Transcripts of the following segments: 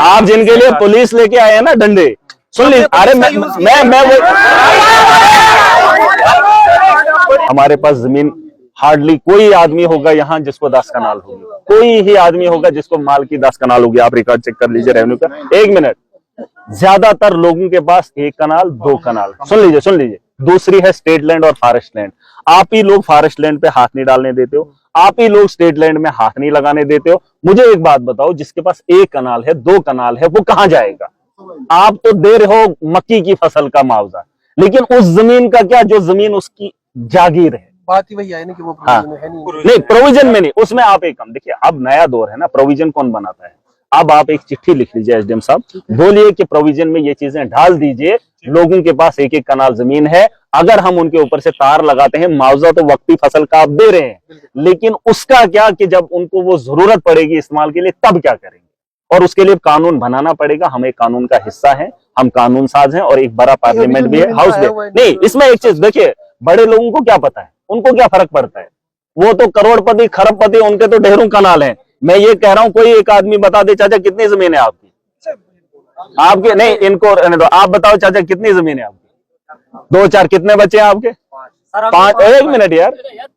आप जिनके लिए पुलिस लेके आए हैं ना डंडे, सुन लीजिए। अरे मैं वो हमारे पास जमीन हार्डली कोई आदमी होगा यहाँ जिसको 10 कनाल होगी, कोई ही आदमी होगा जिसको माल की 10 कनाल होगी। आप रिकॉर्ड चेक कर लीजिए रेवेन्यू का। 1 मिनट, ज्यादातर लोगों के पास 1 कनाल 2 कनाल। सुन लीजिए। दूसरी है स्टेट लैंड और फॉरेस्ट लैंड। आप ही लोग फॉरेस्ट लैंड पे हाथ नहीं डालने देते हो, आप ही लोग स्टेट लैंड में हाथ नहीं लगाने देते हो। मुझे एक बात बताओ, जिसके पास 1 कनाल है 2 कनाल है वो कहां जाएगा? आप तो दे रहे हो मक्की की फसल का मुआवजा, लेकिन उस जमीन का क्या जो जमीन उसकी जागीर है? बात ही वही है ना कि वो प्रोविजन है नहीं, प्रोविजन में नहीं, उसमें आप एक कम देखिए। अब नया दौर है ना, प्रोविजन कौन बनाता है? अब आप एक चिट्ठी लिख लीजिए एसडीएम साहब, बोलिए कि प्रोविजन में ये चीजें डाल दीजिए। लोगों के पास 1-1 कनाल जमीन है, अगर हम उनके ऊपर से तार लगाते हैं, मुआवजा तो वक्ती फसल का आप दे रहे हैं, लेकिन उसका क्या कि जब उनको वो जरूरत पड़ेगी इस्तेमाल के लिए तब क्या करेंगे? और उसके लिए कानून बनाना पड़ेगा। हम एक कानून का हिस्सा हैं, हम कानून साज हैं और एक बड़ा पार्लियामेंट भी है, हाउस भी। नहीं, इसमें एक चीज देखिए, बड़े लोगों को क्या पता है, उनको क्या फर्क पड़ता है? वो तो करोड़पति खरबपति, उनके तो ढेरों कनाल हैं। मैं ये कह रहा हूं, कोई एक आदमी बता दे चाचा कितनी जमीन है आपकी? आपके नहीं, इनको आप बताओ चाचा कितनी जमीन है आपकी? 2-4 कितने बच्चे हैं आपके? 5। 1 मिनट यार,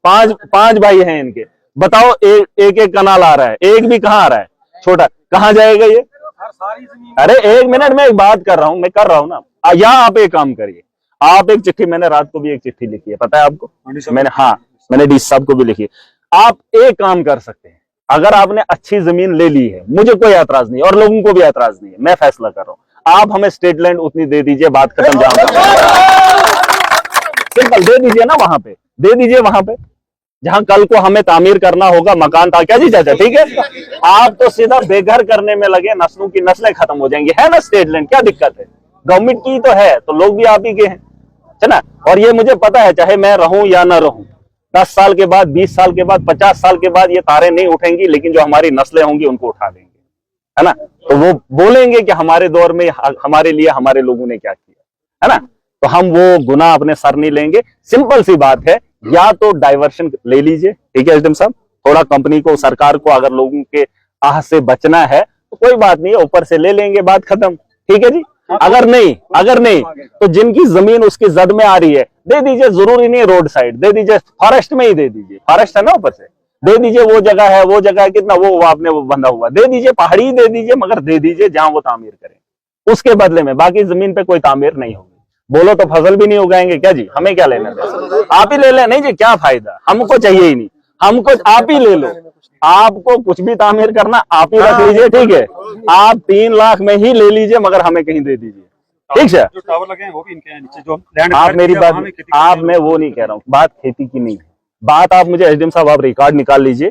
5 भाई हैं इनके। बताओ, एक कनाल आ रहा है, एक भी कहाँ आ रहा है? छोटा कहाँ जाएगा ये? अरे 1 मिनट में एक बात कर रहा हूं, मैं कर रहा हूं ना। यहाँ आप एक काम करिए, आप एक चिट्ठी, मैंने रात को भी एक चिट्ठी लिखी है, पता है आपको? मैंने डीसी साहब को भी लिखी है। आप एक काम कर सकते हैं, अगर आपने अच्छी जमीन ले ली है, मुझे कोई ऐतराज नहीं और लोगों को भी ऐतराज नहीं है, मैं फैसला कर रहा हूं, आप हमें स्टेट लैंड उतनी दे दीजिए, बात खत्म। सिंपल दे दीजिए ना, वहां पे दे दीजिए, वहां पे जहां कल को हमें तामीर करना होगा मकान था। क्या जी चाचा, ठीक है? आप तो सीधा बेघर करने में लगे, नस्लों की नस्लें खत्म हो जाएंगी। है ना स्टेट लैंड, क्या दिक्कत है? गवर्नमेंट की तो है, तो लोग भी आप ही के हैं, है ना? और ये मुझे पता है, चाहे मैं रहूं या ना रहूं, 10 साल के बाद, 20 साल के बाद, 50 साल के बाद ये तारे नहीं उठेंगी, लेकिन जो हमारी नस्लें होंगी उनको उठा देंगे, है ना? तो वो बोलेंगे कि हमारे दौर में हमारे लिए हमारे लोगों ने क्या किया, है ना? तो हम वो गुनाह अपने सर नहीं लेंगे। सिंपल सी बात है, या तो डाइवर्शन ले लीजिए, ठीक है एसडीएम साहब, थोड़ा कंपनी को, सरकार को अगर लोगों के आह से बचना है तो कोई बात नहीं है, ऊपर से ले लेंगे, बात खत्म, ठीक है जी। अगर नहीं तो जिनकी जमीन उसकी जद में आ रही है दे दीजिए, जरूरी नहीं रोड साइड, दे दीजिए, फॉरेस्ट में ही दे दीजिए, फॉरेस्ट है ना ऊपर से, दे दीजिए। वो जगह है कितना वो आपने वो बंधा हुआ, दे दीजिए, पहाड़ी दे दीजिए, मगर दे दीजिए जहां वो तामीर करें, उसके बदले में बाकी जमीन पे कोई तामीर नहीं होगी। बोलो तो फसल भी नहीं उगाएंगे, क्या जी? हमें क्या लेना है? आप ही ले लें। नहीं जी, क्या फायदा, हमको चाहिए ही नहीं, हमको आप ही ले लो। आपको कुछ भी तामीर करना आप ही रख लीजिए, ठीक है? आप 3 लाख में ही ले लीजिए, मगर हमें कहीं दे दीजिए, ठीक है? जो टावर लगे हैं वो भी इनके हैं नीचे, जो लैंड आप मेरी बात, आप, मैं वो नहीं कह रहा हूँ, बात खेती की नहीं है, बात आप मुझे एसडीएम साहब आप रिकॉर्ड निकाल लीजिए।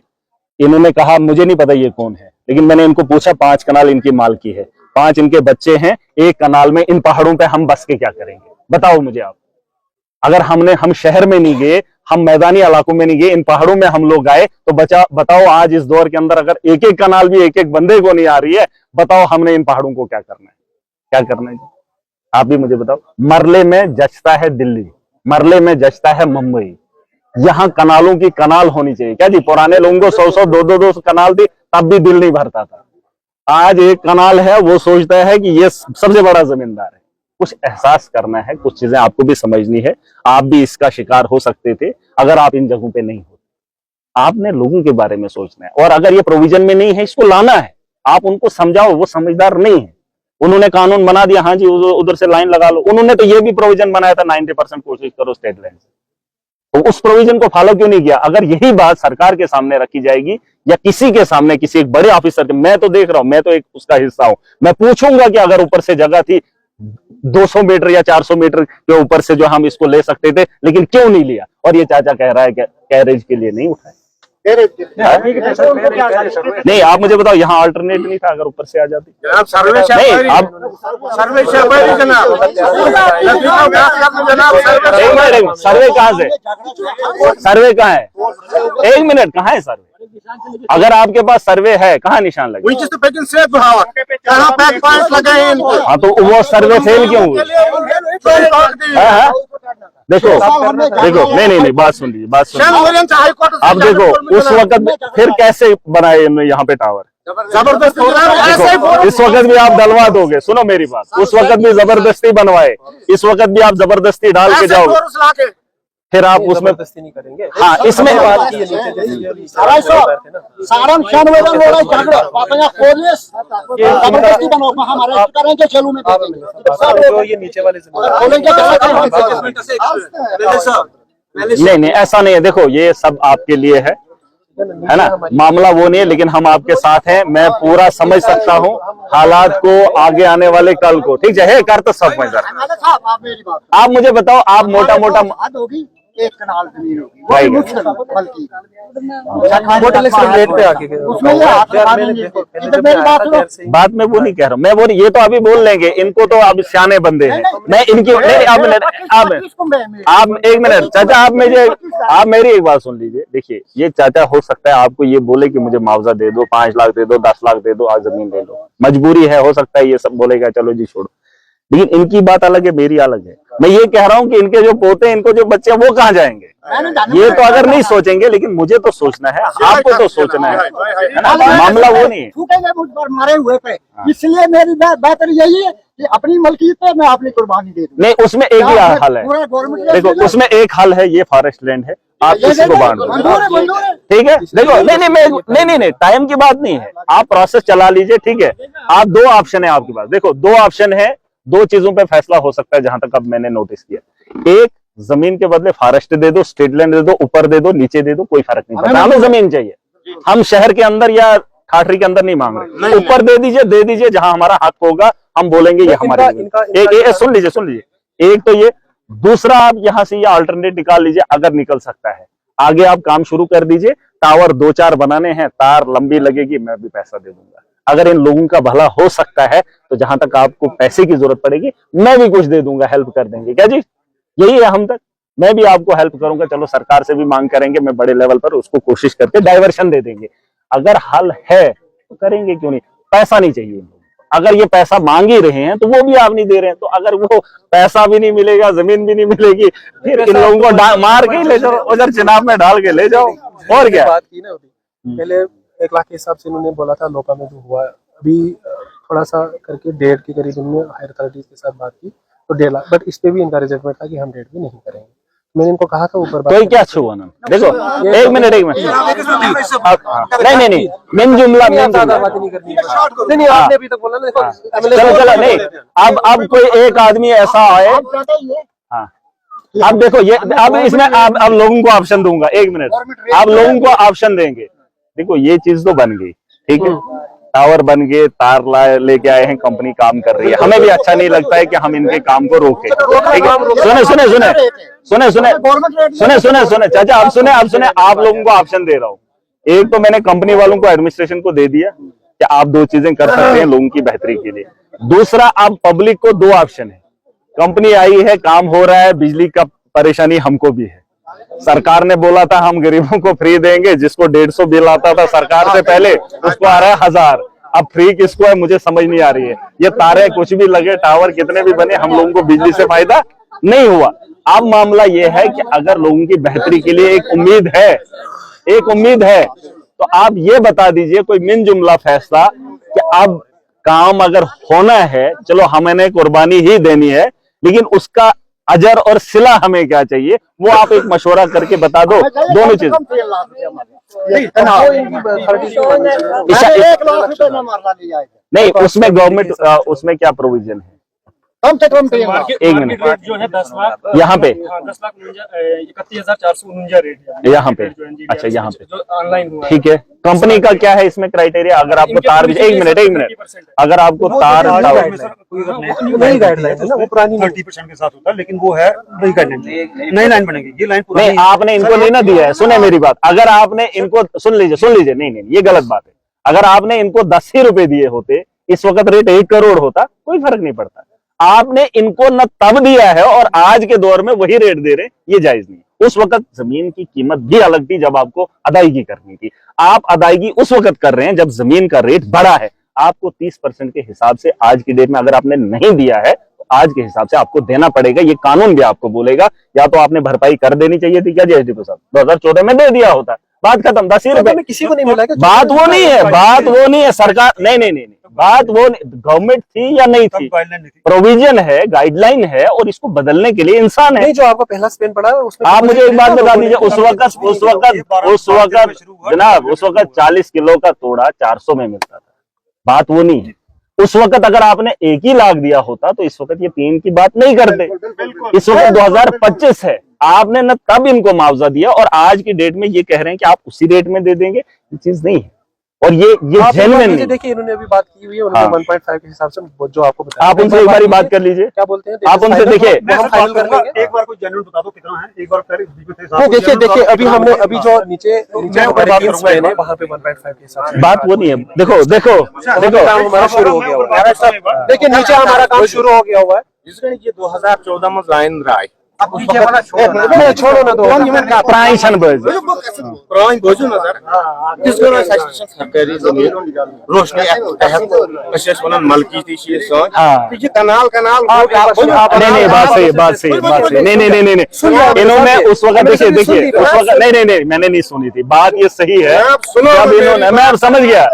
इन्होंने कहा, मुझे नहीं पता ये कौन है, लेकिन मैंने इनको पूछा 5 कनाल इनकी माल की है, 5 इनके बच्चे हैं, 1 कनाल में इन पहाड़ों पे हम बस के क्या करेंगे? बताओ मुझे आप। अगर हम शहर में नहीं गए, हम मैदानी इलाकों में नहीं गए, इन पहाड़ों में हम लोग आए, तो बताओ आज इस दौर के अंदर अगर 1-1 कनाल भी 1-1 बंदे को नहीं आ रही है, बताओ हमने इन पहाड़ों को क्या करना है? क्या करना है? आप भी मुझे बताओ। मरले में जचता है दिल्ली, मरले में जचता है मुंबई, यहाँ कनालों की कनाल होनी चाहिए। क्या जी? पुराने लोगों को 100-100, 200 कनाल थी, तब भी दिल नहीं भरता था। आज 1 कनाल है, वो सोचता है कि ये सबसे बड़ा जमींदार है। कुछ एहसास करना है, कुछ चीजें आपको भी समझनी है। आप भी इसका शिकार हो सकते थे अगर आप इन जगहों पे नहीं होते। आपने लोगों के बारे में सोचना है, और अगर ये प्रोविजन में नहीं है, इसको लाना है। आप उनको समझाओ, वो समझदार नहीं है। उन्होंने कानून बना दिया, हाँ जी उधर से लाइन लगा लो। उन्होंने तो ये भी प्रोविजन बनाया था 90% कोशिश करो स्टेट लैंड से, तो उस प्रोविजन को फॉलो क्यों नहीं किया? अगर यही बात सरकार के सामने रखी जाएगी या किसी के सामने, किसी एक बड़े ऑफिसर के, मैं तो देख रहा हूं, मैं तो एक उसका हिस्सा हूं, मैं पूछूंगा कि अगर ऊपर से जगह थी 200 मीटर या 400 मीटर के ऊपर से जो हम इसको ले सकते थे, लेकिन क्यों नहीं लिया? और ये चाचा कह रहा है कि कैरेज के लिए नहीं उठाए। नहीं, आप मुझे बताओ, यहाँ अल्टरनेट नहीं था अगर ऊपर से आ जाती? सर्वे कहाँ से, सर्वे कहाँ है? 1 मिनट, कहाँ है सर्वे? अगर आपके पास सर्वे है, कहाँ निशान लगे? हाँ, तो वो सर्वे फेल क्यों हुई? देखो, नहीं, बात सुन लीजिए, बात सुन लीजिए। अब देखो, उस वक्त फिर कैसे बनाए यहाँ पे टावर? जबरदस्त हो रहा है, ऐसे ही देखो, इस वक्त भी आप डलवा दोगे, सुनो मेरी बात, उस वक्त भी जबरदस्ती बनवाए, इस वक्त भी आप जबरदस्ती डाल के जाओगे, फिर आप उसमें जबरदस्ती नहीं करेंगे। हाँ इसमें बात की है नीचे जैसे सारण छानवेदन हो रहा है झगड़ा बापया पुलिस जबरदस्ती बनो हमारे करेंगे चलू में जो ये नीचे वाले नहीं नहीं ऐसा नहीं है। देखो ये सब आपके लिए है ना, मामला वो नहीं है, लेकिन हम आपके साथ हैं। मैं पूरा समझ सकता हूँ हालात को, आगे आने वाले कल को, ठीक है कर तो सब में आप मुझे बताओ, आप मोटा मोटा होगी एक कनाल जमीन होगी भाई बल्कि रेट पे आके उसमें ये हाथ लगा देंगे। इधर मेरी बात सुनो, बात में वो नहीं कह रहा हूँ मैं, वो ये तो अभी बोल लेंगे, इनको तो अब सियाने बंदे हैं। मैं इनकी नहीं, आप एक मिनट चाचा, आप मेरी एक बात सुन लीजिए। देखिए ये चाचा हो सकता है आपको ये बोले कि मुझे मुआवजा दे दो, 5 लाख दे दो, 10 लाख दे दो, आज जमीन ले लो, मजबूरी है, हो सकता है ये सब बोलेगा चलो जी छोड़ो, लेकिन इनकी बात अलग है, मेरी अलग है। मैं ये कह रहा हूँ कि इनके जो पोते, इनको जो बच्चे, वो कहाँ जाएंगे? ये तो अगर नहीं सोचेंगे, लेकिन मुझे तो सोचना है, आपको तो सोचना है ना, मामला वो नहीं है। छूटेंगे मुझ पर मरे हुए पे, इसलिए मेरी बेहतर यही है कि अपनी मलकियत पे मैं अपनी कुर्बानी दे दूं। नहीं उसमें एक ही हल है, देखो उसमें एक हल है, ये फॉरेस्ट लैंड है, आप किसी को बांट दो, ठीक है। देखो नहीं टाइम की बात नहीं है, आप प्रोसेस चला लीजिए, ठीक है। आप 2 ऑप्शन है आपके पास, देखो 2 ऑप्शन है, 2 चीजों पे फैसला हो सकता है जहां तक अब मैंने नोटिस किया। एक, जमीन के बदले फॉरेस्ट दे दो, स्टेट लैंड दे दो, ऊपर दे दो, नीचे दे दो, कोई फर्क नहीं पड़ता, हमें जमीन चाहिए। हम शहर के अंदर या ठाठरी के अंदर नहीं मांग रहे, ऊपर दे दीजिए जहां हमारा हक होगा, हम बोलेंगे ये हमारी जमीन। सुन लीजिए, एक तो ये, दूसरा आप यहाँ से ये अल्टरनेट निकाल लीजिए, अगर निकल सकता है आगे आप काम शुरू कर दीजिए। टावर 2-4 बनाने हैं, तार लंबी लगेगी, मैं भी पैसा दे दूंगा। अगर इन लोगों का भला हो सकता है तो जहां तक आपको पैसे की जरूरत पड़ेगी मैं भी कुछ दे दूंगा, हेल्प कर देंगे। क्या जी, यही है हम तक, मैं भी आपको हेल्प करूंगा। चलो सरकार से भी मांग करेंगे, मैं बड़े लेवल पर उसको कोशिश करके डाइवर्शन दे देंगे। अगर हल है तो करेंगे, क्यों नहीं। पैसा नहीं चाहिए इनको, अगर ये पैसा मांग ही रहे हैं तो वो भी आप नहीं दे रहे हैं, तो अगर वो पैसा भी नहीं मिलेगा, जमीन भी नहीं मिलेगी, फिर इन लोगों को मार के ले जाओ, उधर चिनाब में डाल के ले जाओ, और क्या। बात की ना पहले 1 लाख के हिसाब से इन्होंने बोला था, लोका में जो हुआ अभी थोड़ा सा करके 1.5 के करीब इन्होंने हायर अथॉरिटीज के साथ बात की तो 1.5 लाख, बट इस पे भी इनका रिजल्टमेंट था कि हम 1.5 भी नहीं करेंगे। मैंने इनको कहा था ऊपर कोई क्या अच्छा हुआ ना, देखो एक मिनट नहीं, मेन जुमला बात नहीं करनी नहीं, आपने अभी तक बोला ना। चलो नहीं, अब कोई एक आदमी ऐसा आए, हाँ अब देखो ये, अब इसमें अब लोगों को ऑप्शन दूंगा, 1 मिनट, आप लोगों को ऑप्शन देंगे। देखो ये चीज तो बन गई, ठीक है, टावर बन गए, तार लेके आए हैं, कंपनी काम कर रही है, हमें भी अच्छा नहीं लगता है कि हम इनके काम को रोके, ठीक है। सुने चाचा, अब सुने, आप लोगों को ऑप्शन दे रहा हूँ। एक तो मैंने कंपनी वालों को, एडमिनिस्ट्रेशन को दे दिया कि आप 2 चीजें कर सकते हैं लोगों की बेहतरी के लिए। दूसरा, अब पब्लिक को 2 ऑप्शन है, कंपनी आई है, काम हो रहा है, बिजली का परेशानी हमको भी है, सरकार ने बोला था हम गरीबों को फ्री देंगे, जिसको 150 बिल आता था सरकार से पहले उसको आ रहा है 1000, अब फ्री किसको है मुझे समझ नहीं आ रही है। ये तारे कुछ भी लगे, टावर कितने भी बने, हम लोगों को बिजली से फायदा नहीं हुआ। अब मामला ये है कि अगर लोगों की बेहतरी के लिए एक उम्मीद है तो आप ये बता दीजिए कोई मिन जुमला फैसला कि अब काम अगर होना है, चलो हमें कुर्बानी ही देनी है, लेकिन उसका अजर और सिला हमें क्या चाहिए, वो आप एक मशवरा करके बता दो। दोनों चीज नहीं, उसमें गवर्नमेंट, उसमें क्या प्रोविजन है, कम से कम 1 मिनट जो है 10 लाख, यहाँ पे 10,31,449 रेट है यहाँ पे, अच्छा यहाँ पे जो ऑनलाइन हुआ है। ठीक है। कंपनी का क्या है इसमें क्राइटेरिया, अगर आपको तार भी, 1 मिनट, अगर आपको तार नई गाइडलाइन है ना, वो पुरानी 30% के साथ होता है, लेकिन वो है नई गाइडलाइन, नई लाइन बनेगी। ये लाइन नहीं, आपने इनको नहीं ना दिया है, सुने मेरी बात, अगर आपने इनको, सुन लीजिए, नहीं ये गलत बात है। अगर आपने इनको 10 ही रुपए दिए होते, इस वक्त रेट 1 करोड़ होता, कोई फर्क नहीं पड़ता। आपने इनको न तब दिया है और आज के दौर में वही रेट दे रहे, ये जायज नहीं। उस वक्त जमीन की कीमत भी अलग थी जब आपको अदायगी करनी थी, आप अदायगी उस वक्त कर रहे हैं जब जमीन का रेट बढ़ा है। आपको 30% के हिसाब से आज की डेट में अगर आपने नहीं दिया है तो आज के हिसाब से आपको देना पड़ेगा, ये कानून भी आपको बोलेगा। या तो आपने भरपाई कर देनी चाहिए थी, क्या जी एसडीपी साहब 2014 में दे दिया होता, बात खत्म। 10 ही रुपए किसी को नहीं मिला क्या? बात वो नहीं है, बात वो नहीं है सरकार, नहीं, बात वो गवर्नमेंट थी या नहीं थी, प्रोविजन है, गाइडलाइन है, और इसको बदलने के लिए इंसान है। नहीं, जो आपका पहला स्पेन पड़ा है उसमें आप मुझे एक बात बता दीजिए, उस वक्त जनाब, उस वक्त 40 किलो का तोड़ा 400 में मिलता था। बात वो नहीं है। उस वक्त अगर आपने 1 ही लाख दिया होता तो इस वक्त ये 3 की बात नहीं करते। इस वक्त 2025 है, आपने न तब इनको मुआवजा दिया और आज की डेट में ये कह रहे हैं कि आप उसी रेट में दे देंगे, ये चीज नहीं है। और ये जेन्युइन नहीं। देखिए, इन्होंने अभी बात की हुई है, उन्होंने 1.5 के हिसाब से जो आपको बताया। आप उनसे एक बारी बात कर लीजिए, क्या बोलते हैं आप उनसे देखिए। हम फाइनल कर लेंगे। एक बार कोई जेन्युइन बता दो कितना है, एक बार पहले देखिए अभी हमने अभी जो नीचे वहाँ पे 1.5 के हिसाब से बात वो नहीं है। देखो काम हमारा शुरू हो गया हुआ है। देखिए नीचे हमारा काम शुरू हो गया हुआ है। ये 2014 में जाइन राय छोड़ो ना दो प्राइशन बोझू ना सर किस सरकारी जमीन रोशनी वन मलकी थी ये कनाल नहीं, बात सही, नहीं, इन्होंने उस वक्त देखिए उस वक्त नहीं, मैंने नहीं सुनी थी बात, ये सही है। जब इन्होंने, मैं अब समझ गया,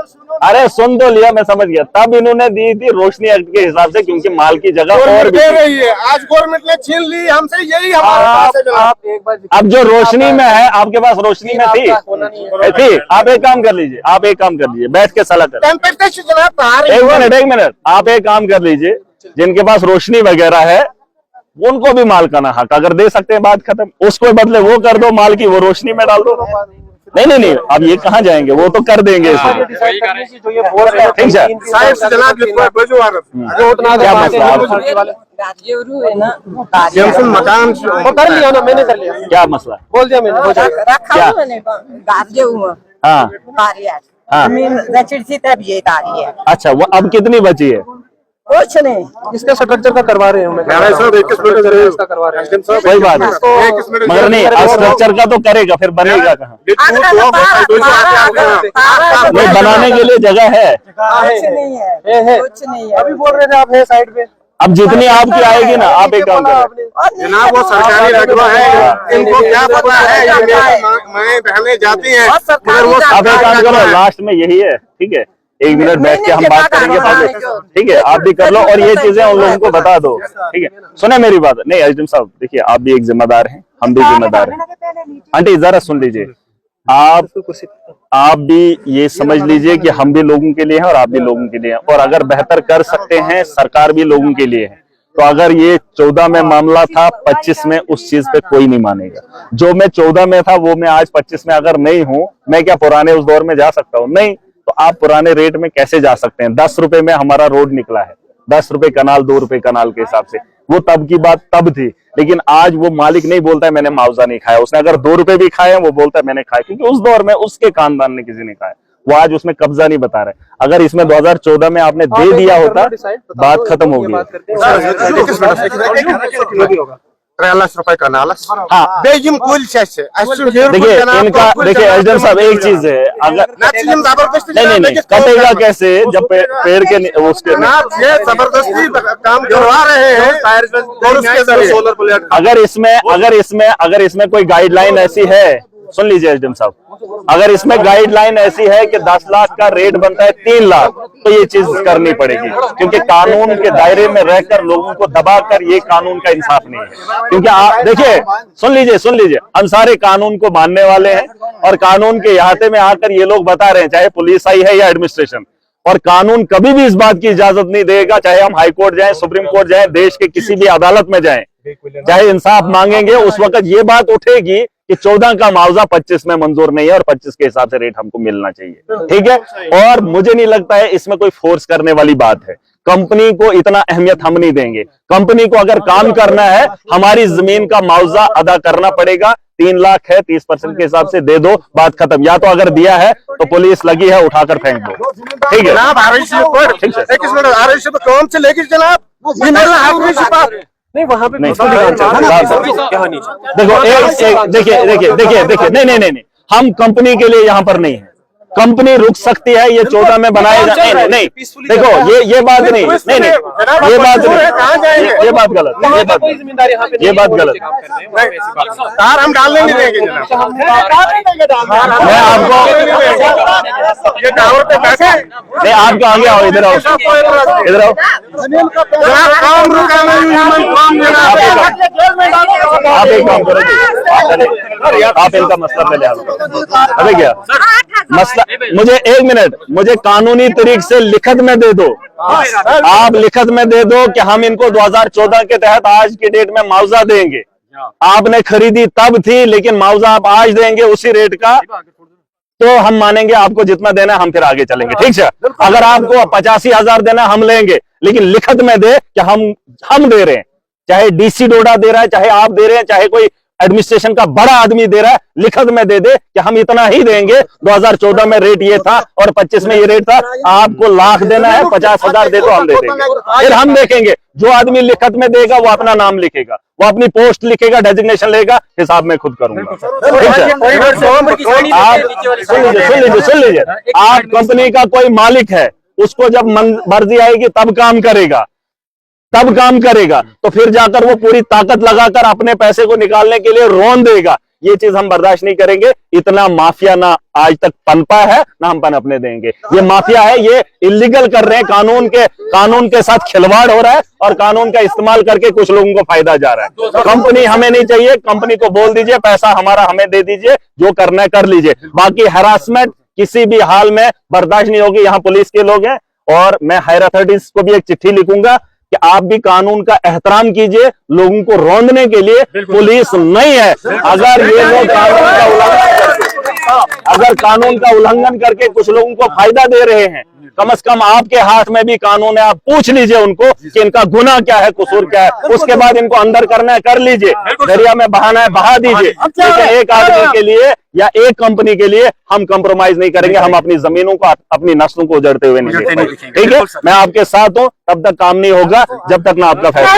अरे सुन तो लिया, मैं समझ गया, तब इन्होंने दी थी रोशनी एक्ट के हिसाब से, क्योंकि माल की जगह और भी रही है। आज गवर्नमेंट ने छीन ली हमसे, यही हमारे पास है। आप एक बार अब जो रोशनी में है, आपके पास रोशनी में थी, आप एक काम कर लीजिए, बैठ के सलाह कर। एक मिनट, आप एक काम कर लीजिए, जिनके पास रोशनी वगैरह है उनको भी माल का ना हक अगर दे सकते हैं, बात खत्म। उसको बदले वो कर दो, माल की वो रोशनी में डाल दो। नहीं, अब ये कहाँ जाएंगे, वो तो कर देंगे इसमें। ठीक है, क्या मसला मकान कर लिया ना, मैंने कर लिया। क्या मसला बोल दिया मैंने, हो जाएगा। क्या हाँ, रचित तब ये तारी है। अच्छा, वो अब कितनी बची है? कुछ नहीं, इसका स्ट्रक्चर का करवा रहे हैं, इसका करवा रहे हैं। कोई बात नहीं, मगर नहीं, स्ट्रक्चर का तो करेगा, फिर बनेगा कहाँ? नहीं, बनाने के लिए जगह है, कुछ नहीं है, कुछ नहीं है। अभी बोल रहे थे आप है साइड पे। अब जितनी आपकी आएगी ना, आप एक काम करें जनाब, वो सरकारी रकबा है, इनको क्या पता है, ये माएं बहनें जाती हैं, मगर वो आप एक काम करो, लास्ट में यही है, ठीक है, 1 मिनट बैठ के हम बात करेंगे, ठीक है, आप भी कर लो और ये चीजें उन लोगों को बता दो, ठीक है। सुने मेरी बात, नहीं एसडीएम साहब, देखिए आप भी एक जिम्मेदार हैं, हम भी जिम्मेदार हैं। आंटी जरा सुन लीजिए, आप भी ये समझ लीजिए कि हम भी लोगों के लिए हैं और आप भी लोगों के लिए हैं, और अगर बेहतर कर सकते हैं, सरकार भी लोगों के लिए है। तो अगर ये 14 में मामला था, 25 में उस चीज पे कोई नहीं मानेगा। जो मैं 14 में था वो मैं आज 25 में अगर नहीं हूं, मैं क्या पुराने उस दौर में जा सकता हूं? नहीं। तो आप पुराने रेट में कैसे जा सकते हैं? 10 रुपए में हमारा रोड निकला है, 10 रुपए कनाल, 2 रुपए कनाल के हिसाब से। वो तब की बात तब थी, लेकिन आज वो मालिक नहीं बोलता है मैंने मुआवजा नहीं खाया। उसने अगर 2 रुपए भी खाए हैं वो बोलता है मैंने खाया, क्योंकि उस दौर में उसके खानदान ने किसी ने खाया। वो आज उसमें कब्जा नहीं बता रहे। अगर इसमें 2014 में आपने दे दिया होता, बात खत्म होगी। 3 लाख रुपए का नाला, हाँ बेजिम कुल देखिए इनका, देखिए एसडीएम साहब एक चीज है, अगर नहीं कटेगा कैसे जब पेड़ के उसके ये जबरदस्ती काम करवा रहे हैं। अगर इसमें कोई गाइडलाइन ऐसी है, सुन लीजिए एसडीएम साहब, अगर इसमें गाइडलाइन ऐसी है कि 10 लाख का रेट बनता है 3 लाख, तो ये चीज करनी पड़ेगी, क्योंकि कानून के दायरे में रहकर लोगों को दबाकर ये कानून का इंसाफ नहीं है। क्योंकि आप देखिए, सुन लीजिए, हम सारे कानून को मानने वाले हैं और कानून के इहाते में आकर ये लोग बता रहे हैं, चाहे पुलिस आई है या एडमिनिस्ट्रेशन, और कानून कभी भी इस बात की इजाजत नहीं देगा, चाहे हम हाई कोर्ट जाएं, सुप्रीम कोर्ट जाएं, देश के किसी भी अदालत में जाएं, चाहे इंसाफ मांगेंगे, उस वक्त ये बात उठेगी कि 14 का मुआवजा 25 में मंजूर नहीं है और 25 के हिसाब से रेट हमको मिलना चाहिए, ठीक है। और मुझे नहीं लगता है इसमें कोई फोर्स करने वाली बात है। कंपनी को इतना अहमियत हम नहीं देंगे। कंपनी को अगर काम करना है, हमारी जमीन का मुआवजा अदा करना पड़ेगा। 3 लाख है, 30% के हिसाब से दे दो, बात खत्म। या तो अगर दिया है तो पुलिस लगी है, उठाकर फेंक दो, ठीक है। कौन से लेगी जनाब, नहीं वहाँ पे नहीं, देखो देखिए, नहीं, हम कंपनी के लिए यहाँ पर नहीं है, कंपनी रुक सकती है, ये 14 में बनाए नहीं, नहीं देखो ये बात नहीं, नहीं नहीं ये बात नहीं, ये बात गलत, ये बात गलत। तार हम डालने नहीं देंगे जनाब। मैं आपको ये टावर पे बैठे नहीं, आपको आगे आओ, इधर आओ, इधर आओ। जनाब, काम रुकाना काम जनाब। आप एक काम करो, आप इनका मसला पहले हल करो। अबे क्या मसला, मुझे 1 मिनट, मुझे कानूनी तरीके से लिखत में दे दो, आप लिखत में दे दो कि हम इनको 2014 के तहत आज की डेट में मुआवजा देंगे। आपने खरीदी तब थी, लेकिन मुआवजा आप आज देंगे उसी रेट का, तो हम मानेंगे। आपको जितना देना है हम फिर आगे चलेंगे, ठीक है। अगर आपको 85,000 देना हम लेंगे, लेकिन लिखत में दे कि हम दे रहे हैं, चाहे डीसी डोडा दे रहा है, चाहे आप दे रहे हैं, चाहे कोई एडमिनिस्ट्रेशन का बड़ा आदमी दे रहा है, लिखत में दे दे कि हम इतना ही देंगे। 2014 में रेट ये था और 25 में ये रेट था, आपको लाख देना है, 50,000 दे दो, हम दे देंगे। फिर हम देखेंगे, जो आदमी लिखत में देगा वो अपना नाम लिखेगा, वो अपनी पोस्ट लिखेगा, डेजिग्नेशन लेगा, हिसाब में खुद करूंगा। आप सुन लीजिए, आप कंपनी का कोई मालिक है, उसको जब मर्जी आएगी तब काम करेगा, तो फिर जाकर वो पूरी ताकत लगाकर अपने पैसे को निकालने के लिए रोन देगा। ये चीज हम बर्दाश्त नहीं करेंगे। इतना माफिया ना आज तक पनपा है, ना हम पनपने देंगे। ये माफिया है, ये इलीगल कर रहे हैं, कानून के साथ खिलवाड़ हो रहा है और कानून का इस्तेमाल करके कुछ लोगों को फायदा जा रहा है। कंपनी हमें नहीं चाहिए, कंपनी को बोल दीजिए पैसा हमारा हमें दे दीजिए, जो करना है कर लीजिए। बाकी हरासमेंट किसी भी हाल में बर्दाश्त नहीं होगी। यहाँ पुलिस के लोग हैं और मैं हायर अथॉरिटीज को भी एक चिट्ठी लिखूंगा कि आप भी कानून का एहतराम कीजिए। लोगों को रोंदने के लिए पुलिस नहीं है। अगर ये लोग कानून का उल्लंघन करके कुछ लोगों को फायदा दे रहे हैं, कम से कम आपके हाथ में भी कानून है, आप पूछ लीजिए उनको कि इनका गुनाह क्या है, कसूर क्या है, उसके बाद इनको अंदर करना है कर लीजिए, दरिया में बहाना है बहा दीजिए। लेकिन एक आदमी के लिए या एक कंपनी के लिए हम कंप्रोमाइज नहीं करेंगे। हम अपनी जमीनों को, अपनी नस्लों को उजड़ते हुए नहीं देखेंगे, ठीक है। मैं आपके साथ हूं, तब तक काम नहीं होगा जब तक ना आपका फैसला।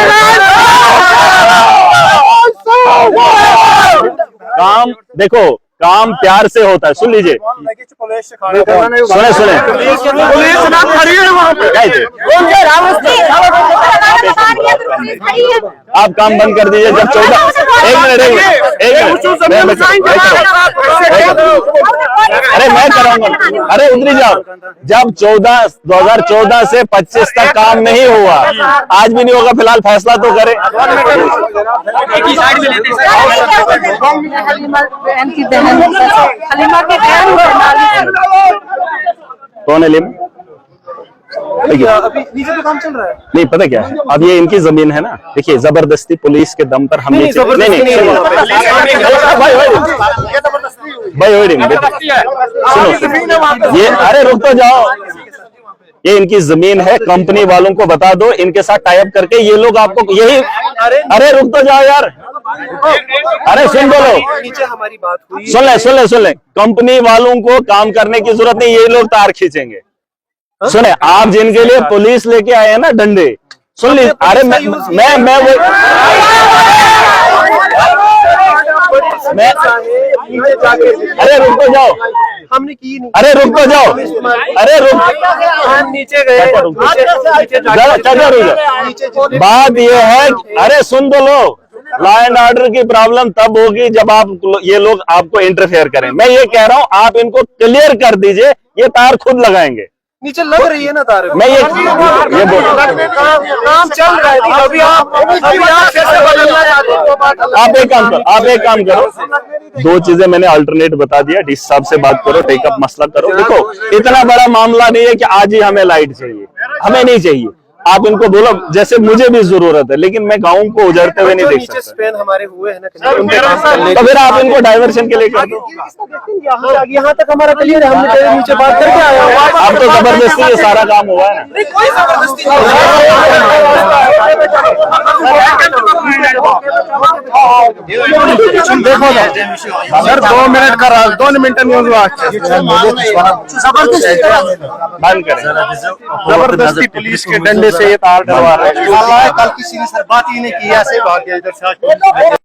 काम देखो, काम प्यार से होता है। सुन लीजिए, सुने पुलिस ना खड़ी है वहाँ पे। आप काम बंद कर दीजिए। जब 14 एक मिनट अरे मैं कराऊंगा, अरे उतरी जाओ। जब 2014 से 25 तक काम नहीं हुआ, आज भी नहीं होगा, फिलहाल फैसला तो करें। कौन है लिम? अभी नीचे तो काम चल रहा है। नहीं पता क्या है, अब ये इनकी जमीन है ना। देखिए, जबरदस्ती पुलिस के दम पर हम नहीं, सुनो ये, अरे रुक तो जाओ, ये इनकी जमीन है, कंपनी वालों को बता दो, इनके साथ टाई अप करके ये लोग आपको यही, अरे रुक तो जाओ यार, अरे सुन बोलो, नीचे हमारी बात हुई। सुन ले, कंपनी वालों को काम करने की जरूरत नहीं, ये लोग तार खींचेंगे। सुने, आप जिनके लिए पुलिस लेके आए हैं ना डंडे, सुन लीजिए। अरे मैं अरे रुक तो जाओ, हमने की नहीं। अरे रुक तो जाओ, अरे रुक, हम नीचे गए, बात ये है, अरे सुन तो लो, लॉ एंड ऑर्डर की प्रॉब्लम तब होगी जब ये लोग आपको इंटरफेयर करें। मैं ये कह रहा हूं, आप इनको क्लियर कर दीजिए, ये तार खुद लगाएंगे। नीचे लग रही है ना तार। मैं ये बोल काम चल रहा है, अभी आप कैसे बदलना चाहते हो? आप एक काम करो, दो चीजें मैंने अल्टरनेट बता दिया। डीसी साहब से बात करो, टेकअप मसला करो। देखो, इतना बड़ा मामला नहीं है कि आज ही हमें लाइट चाहिए, हमें नहीं चाहिए। आप इनको बोलो, जैसे मुझे भी जरूरत है, लेकिन मैं गाँव को उजड़ते हुए नहीं देख सकता। स्पेन हमारे हुए हैं ना, तो फिर आप इनको डाइवर्शन के लिए कर दो। यहाँ तक हमारा क्लियर है, हमने नीचे बात करके आया। आप तो जबरदस्ती ये सारा काम हुआ है ना। कोई जबरदस्ती देखो ना सर, 2 मिनट का 2 मिनट न्यूज बंद करें। जबरदस्ती पुलिस के डंडे से ये तार डलवा रहे हैं। कल किसी ने सर बात ही नहीं की, ऐसे भाग गया इधर से।